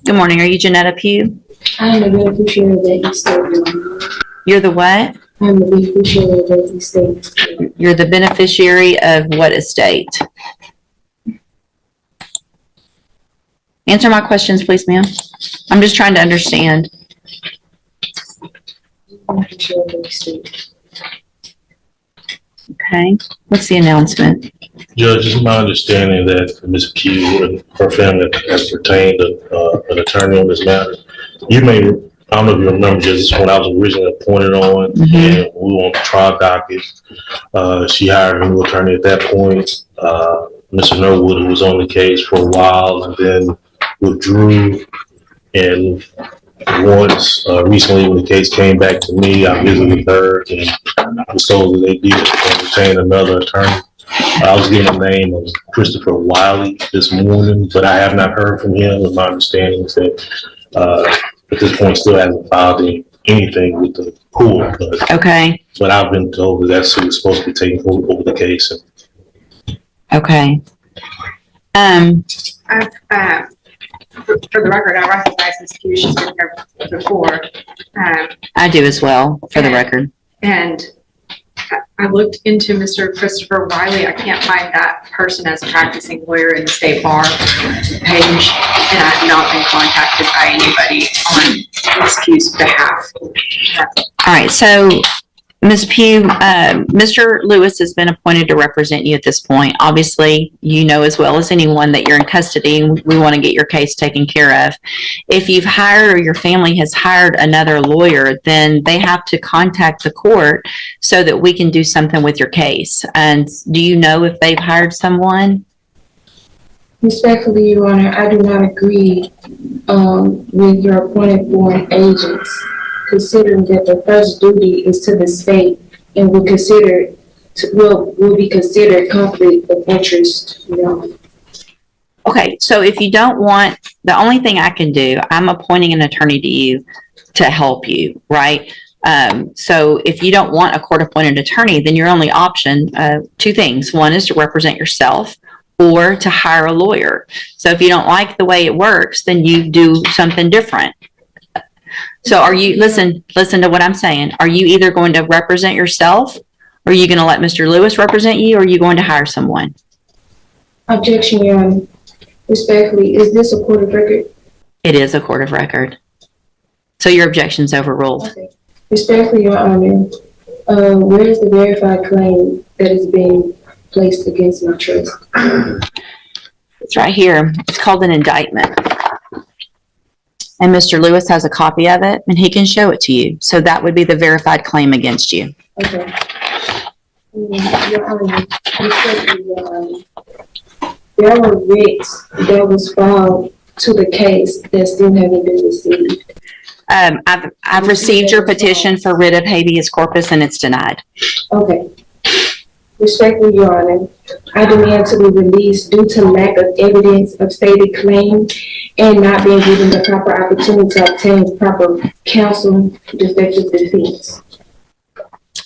Good morning. Are you Janetta Pugh? I am the beneficiary of that estate. You're the what? I am the beneficiary of that estate. You're the beneficiary of what estate? Answer my questions, please, ma'am. I'm just trying to understand. Beneficiary of the estate. Okay. What's the announcement? Judge, it's my understanding that Ms. Pugh and her family has retained an attorney on this matter. You may, I don't know if you remember, Judge, this is when I was originally appointed on, and we were on the trial docket. She hired a new attorney at that point, Mr. Norwood, who was on the case for a while and then withdrew. And once recently, when the case came back to me, I visited with her and I was told that they did retain another attorney. I was given the name of Christopher Wiley this morning, but I have not heard from him. And my understanding is that at this point still hasn't filed anything with the court. Okay. But I've been told that that's who's supposed to be taking over the case. Okay. For the record, I recognize Ms. Pugh. She's been here before. I do as well, for the record. And I looked into Mr. Christopher Wiley. I can't find that person as a practicing lawyer in the state bar page, and I have not been contacted by anybody on Ms. Pugh's behalf. All right. So, Ms. Pugh, Mr. Lewis has been appointed to represent you at this point. Obviously, you know as well as anyone that you're in custody and we want to get your case taken care of. If you've hired or your family has hired another lawyer, then they have to contact the court so that we can do something with your case. And do you know if they've hired someone? Respectfully, Your Honor, I do not agree with your appointed foreign agents, considering that the first duty is to the state and will be considered conflict of interest. You know. Okay, so if you don't want, the only thing I can do, I'm appointing an attorney to you to help you, right? So if you don't want a court-appointed attorney, then your only option, two things. One is to represent yourself or to hire a lawyer. So if you don't like the way it works, then you do something different. So are you, listen to what I'm saying. Are you either going to represent yourself, or are you going to let Mr. Lewis represent you, or are you going to hire someone? Objection, Your Honor. Respectfully, is this a court of record? It is a court of record. So your objection's overruled. Okay. Respectfully, Your Honor, where is the verified claim that is being placed against my trust? It's right here. It's called an indictment. And Mr. Lewis has a copy of it, and he can show it to you. So that would be the verified claim against you. Okay. Your Honor, respectfully, Your Honor, there were writs that was filed to the case that still haven't been received. I've received your petition for writ of habeas corpus, and it's denied. Okay. Respectfully, Your Honor, I demand to be released due to lack of evidence of stated claim and not being given the proper opportunity to obtain proper counsel to effective defense.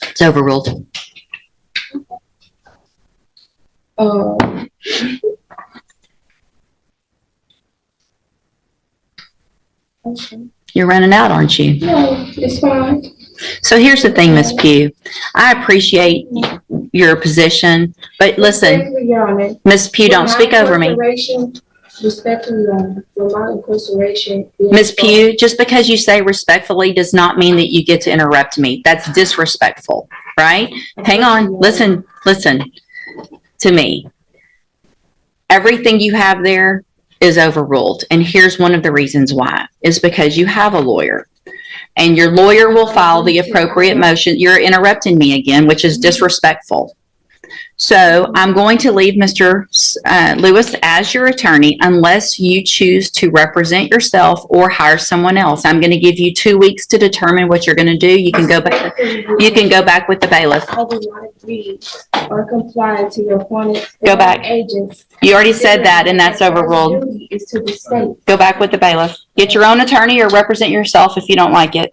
It's overruled. Okay. You're running out, aren't you? No, it's fine. So here's the thing, Ms. Pugh. I appreciate your position, but listen, Respectfully, Your Honor, Ms. Pugh, don't speak over me. Respectfully, Your Honor, for my incarceration. Ms. Pugh, just because you say respectfully does not mean that you get to interrupt me. That's disrespectful, right? Hang on. Listen to me. Everything you have there is overruled. And here's one of the reasons why. Is because you have a lawyer. And your lawyer will file the appropriate motion. You're interrupting me again, which is disrespectful. So I'm going to leave Mr. Lewis as your attorney unless you choose to represent yourself or hire someone else. I'm going to give you 2 weeks to determine what you're going to do. You can go back. You can go back with the bailiff. I do not agree or comply to your appointed Go back. agents. You already said that, and that's overruled. Duty is to the state. Go back with the bailiff. Get your own attorney or represent yourself if you don't like it.